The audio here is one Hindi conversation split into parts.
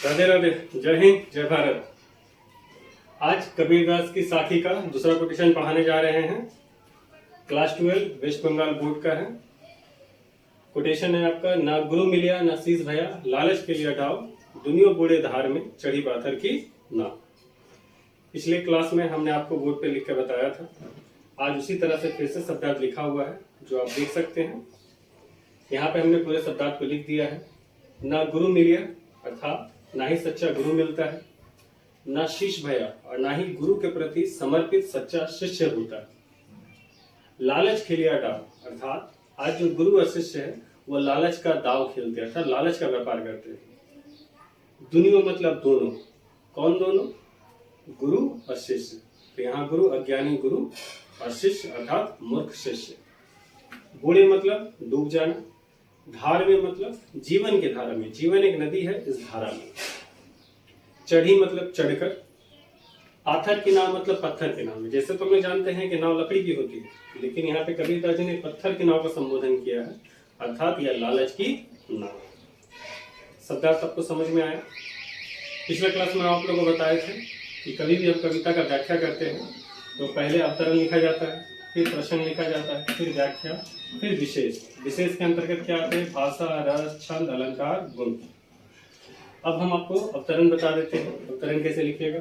राधे राधे। जय हिंद, जय भारत। आज कबीरदास की साखी का दूसरा कोटेशन पढ़ाने जा रहे हैं। क्लास 12 वेस्ट बंगाल बोर्ड का है। कोटेशन है आपका, ना गुरु मिलिया ना शीश भया, लालच के लिए डाव, दुनिया बूढ़े धार में चढ़ी पाथर की ना। पिछले क्लास में हमने आपको बोर्ड पे लिख कर बताया था। आज उसी तरह से फिर से शब्दार्थ लिखा हुआ है जो आप देख सकते हैं। यहाँ पे हमने पूरे शब्दार्थ को लिख दिया है। ना गुरु मिलिया अर्थात ना ही सच्चा गुरु मिलता है, ना शीश भया और ना ही गुरु के प्रति समर्पित सच्चा शिष्य होता है। लालच खेलिया डाव अर्थात आज जो गुरु और शिष्य है वो लालच का दाव खेलते हैं, अर्थात लालच का व्यापार करते हैं। दुनिया मतलब दोनों। कौन दोनों? गुरु और शिष्य। तो यहाँ गुरु अज्ञानी गुरु और शिष्य अर्थात मूर्ख शिष्य। बूढ़े मतलब डूब जाना, धार में मतलब जीवन के धारा में। जीवन एक नदी है, इस धारा में। चढ़ी मतलब चढ़कर। पाथर की नाव मतलब पत्थर के नाव में। जैसे तो हम जानते हैं कि नाव लकड़ी की होती है, लेकिन यहाँ पे कबीरदास जी ने पत्थर की नाव का संबोधन किया है, अर्थात यह लालच की नाव। शब्दार्थ सबको समझ में आया? पिछले क्लास में आप लोगों को बताए थे कि कभी भी हम कविता का व्याख्या करते हैं तो पहले अवतरण लिखा जाता है, फिर प्रश्न लिखा जाता है, फिर व्याख्या, फिर विशेष। विशेष के अंतर्गत क्या आते हैं? भाषा, रस, छंद, अलंकार, गुण। अब हम आपको अवतरण बता देते हैं। अवतरण कैसे लिखिएगा?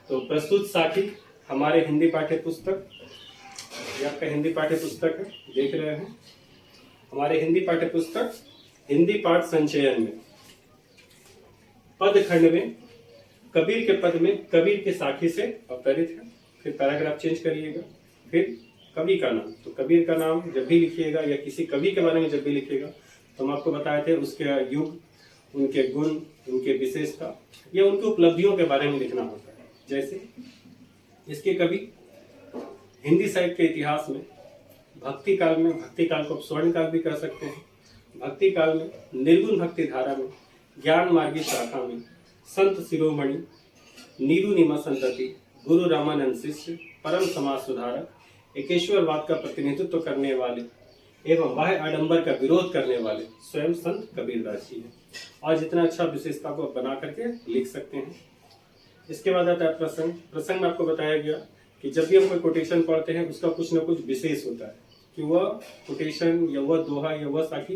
तो प्रस्तुत साखी हमारे हिंदी पाठ्य पुस्तक, ये आपका हिंदी पाठ्य पुस्तक है, देख रहे हैं। हमारे हिंदी पाठ्य पुस्तक हिंदी पाठ संचयन में पद खंड में कबीर के पद में कबीर के साखी से अवतरित है। फिर पैराग्राफ चेंज करिएगा, फिर कवि का नाम। तो कबीर का नाम जब भी लिखिएगा या किसी कवि के बारे में जब भी लिखिएगा तो हम आपको बताए थे उसके युग, उनके गुण, उनके विशेषता या उनकी उपलब्धियों के बारे में लिखना होता है। जैसे इसके कवि हिंदी साहित्य के इतिहास में भक्ति काल में, भक्ति काल को स्वर्ण काल भी कह सकते हैं, भक्ति काल में, निर्गुण भक्ति धारा में, ज्ञान मार्गी शाखा में, संत शिरोमणि, नीरू निमा संतति, गुरु रामानंद शिष्य, परम समाज सुधारक, एकेश्वरवाद का प्रतिनिधित्व करने वाले एवं बाह्य आडंबर का विरोध करने वाले स्वयं संत कबीरदास जी हैं। और जितना अच्छा विशेषता को बना करके लिख सकते हैं। इसके बाद आता है प्रसंग। प्रसंग में आपको बताया गया कि जब भी हम कोई कोटेशन पढ़ते हैं उसका कुछ न कुछ विशेष होता है कि वह कोटेशन या वह दोहा या वह साखी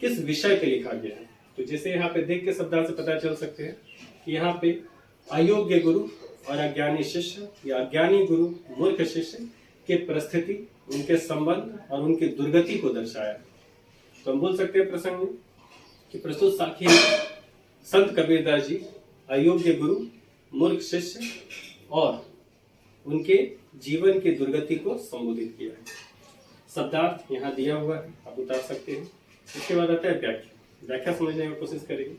किस विषय पे लिखा गया है। तो जैसे यहाँ पे देख के शब्दार्थ से पता चल सकते हैं कि यहाँ पे अयोग्य गुरु और अज्ञानी शिष्य या अज्ञानी गुरु मूर्ख शिष्य के परिस्थिति, उनके संबंध और उनकी दुर्गति को दर्शाया। तो हम बोल सकते हैं प्रसंग में कि प्रस्तुत साखी में संत कबीरदास जी अयोग्य गुरु, मूर्ख शिष्य और उनके जीवन की दुर्गति को संबोधित किया है। शब्दार्थ यहाँ दिया हुआ है, आप उतार सकते हैं। इसके बाद आता है व्याख्या। व्याख्या समझने की कोशिश करेंगे।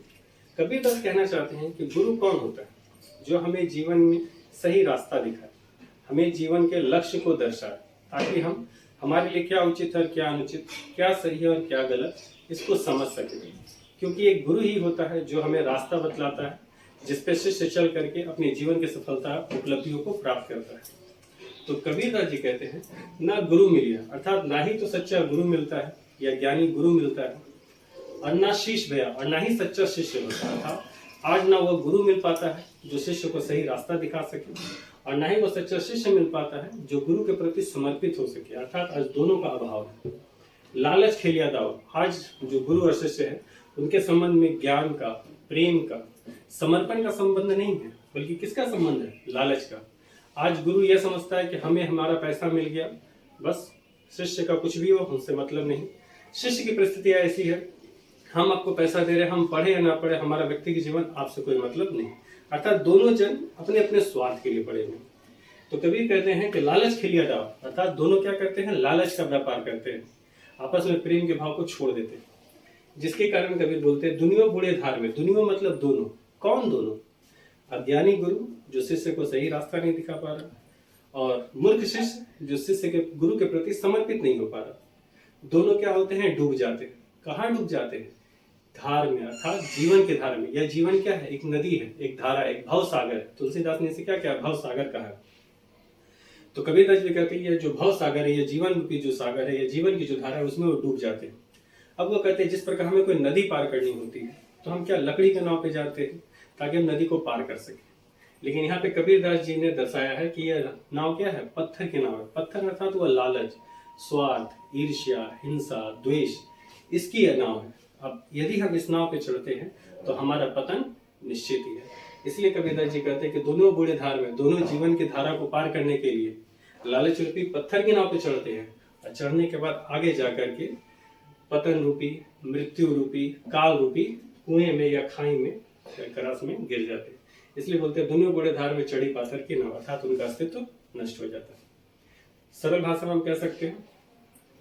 कबीरदास कहना चाहते हैं कि गुरु कौन होता है? जो हमें जीवन में सही रास्ता दिखाए, हमें जीवन के लक्ष्य को दर्शाए, ताकि हम हमारे लिए क्या उचित है और क्या अनुचित, क्या सही है और क्या गलत, इसको समझ सकें। क्योंकि एक गुरु ही होता है जो हमें रास्ता बतलाता है, जिसपे शिष्य चल करके अपने जीवन की सफलता, उपलब्धियों को प्राप्त करता है। तो कबीरदास जी कहते हैं ना गुरु मिलिया अर्थात ना ही तो सच्चा गुरु मिलता है या ज्ञानी गुरु मिलता है, और ना शीश भया और ना ही सच्चा शिष्य होता है। अर्थात आज ना वो गुरु मिल पाता है जो शिष्य को सही रास्ता दिखा सके, और ना ही वो सच्चा शिष्य मिल पाता है जो गुरु के प्रति समर्पित हो सके। अर्थात आज दोनों का अभाव है। लालच खेलिया दाव, आज जो गुरु और शिष्य है उनके संबंध में ज्ञान का, प्रेम का, समर्पण का संबंध नहीं है, बल्कि किसका संबंध है? लालच का। आज गुरु यह समझता है कि हमें हमारा पैसा मिल गया, बस शिष्य का कुछ भी हो हमसे मतलब नहीं। शिष्य की परिस्थिति ऐसी है, हम आपको पैसा दे रहे हैं, हम पढ़े या ना पढ़े, हमारा व्यक्तिगत जीवन आपसे कोई मतलब नहीं। अर्थात दोनों जन अपने अपने स्वार्थ के लिए पड़े हुए। तो कबीर कहते हैं कि लालच खेलिया डाव, अर्थात दोनों क्या करते हैं? लालच का व्यापार करते हैं, आपस में प्रेम के भाव को छोड़ देते हैं। जिसके कारण कबीर बोलते हैं दुनिया बूढ़े धार में। दुनिया मतलब दोनों। कौन दोनों? अज्ञानी गुरु जो शिष्य को सही रास्ता नहीं दिखा पा रहा, और मूर्ख शिष्य जो शिष्य के गुरु के प्रति समर्पित नहीं हो पा रहा। दोनों क्या होते हैं? डूब जाते हैं। कहाँ डूब जाते हैं? धार में, अर्थात जीवन के धार में। यह जीवन क्या है? एक नदी है, एक धारा, एक भव सागर है। तुलसीदास ने इसे क्या क्या भव सागर कहा है। तो कबीरदास जी कहते हैं ये जो भव सागर है, ये जीवन रूपी जो सागर है, ये जीवन की जो धारा है, उसमें वो डूब जाते हैं। अब वो कहते हैं जिस प्रकार हमें कोई नदी पार करनी होती है तो हम क्या लकड़ी के नाव पे जाते हैं, ताकि हम नदी को पार कर सकें। लेकिन यहाँ पे कबीरदास जी ने दर्शाया है कि यह नाव क्या है, पत्थर की नाव है। पत्थर अर्थात वह लालच, स्वार्थ, ईर्ष्या, हिंसा, द्वेष, इसकी यह नाव है। अब यदि हम इस नाव पे चढ़ते हैं तो हमारा पतन निश्चित ही है। इसलिए कबीरदास जी कहते हैं कि दोनों बूढ़े धार में, दोनों जीवन की धारा को पार करने के लिए लालच रूपी पत्थर की नाव पे चढ़ते हैं, और चढ़ने के बाद आगे जाकर के पतन रूपी, मृत्यु रूपी, काल रूपी कुएं में या खाई में या करास में गिर जाते हैं। इसलिए बोलते हैं दोनों बूढ़े धार में चढ़ी पाथर की नाव, अर्थात उनका अस्तित्व नष्ट हो जाता है। सरल भाषा में हम कह सकते हैं,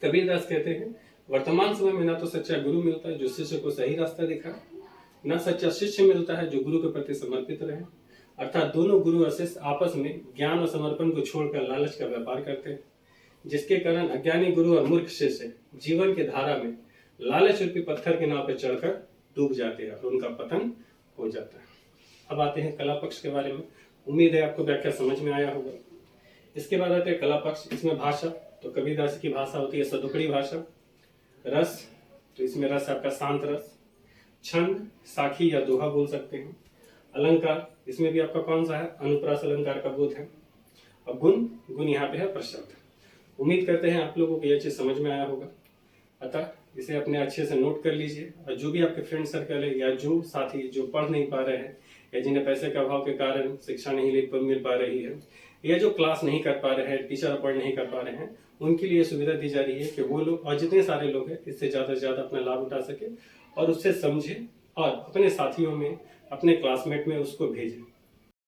कबीरदास कहते हैं वर्तमान समय में ना तो सच्चा गुरु मिलता है जो शिष्य को सही रास्ता दिखाए, ना सच्चा शिष्य मिलता है जो गुरु के प्रति समर्पित रहे। अर्थात दोनों गुरु और शिष्य आपस में ज्ञान और समर्पण को छोड़कर लालच का व्यापार करते हैं, जिसके कारण अज्ञानी गुरु और मूर्ख शिष्य जीवन की धारा में लालच रूपी पत्थर के नाव पर चढ़कर डूब जाते हैं और उनका पतन हो जाता है। अब आते हैं कला पक्ष के बारे में। उम्मीद है आपको व्याख्या समझ में आया होगा। इसके बाद आते हैं कला पक्ष। इसमें भाषा, तो कबीरदास की भाषा होती है सदुकड़ी भाषा। रस, तो इसमें रस आपका शांत रस। छंद, साखी या दोहा बोल सकते हैं। अलंकार, इसमें भी आपका कौन सा है, अनुप्रास अलंकार का बोध है। और गुण, गुण यहाँ पे है प्रशब्द। उम्मीद करते हैं आप लोगों को यह चीज समझ में आया होगा। अतः इसे अपने अच्छे से नोट कर लीजिए, और जो भी आपके फ्रेंड सर्कल है या जो साथी जो पढ़ नहीं पा रहे हैं या जिन्हें पैसे के अभाव के कारण शिक्षा नहीं मिल पा रही है या जो क्लास नहीं कर पा रहे हैं, टीचर अपॉइंट नहीं कर पा रहे हैं, उनके लिए सुविधा दी जा रही है कि वो लोग और जितने सारे लोग हैं इससे ज़्यादा से ज़्यादा अपना लाभ उठा सके और उससे समझे और अपने साथियों में, अपने क्लासमेट में उसको भेजें।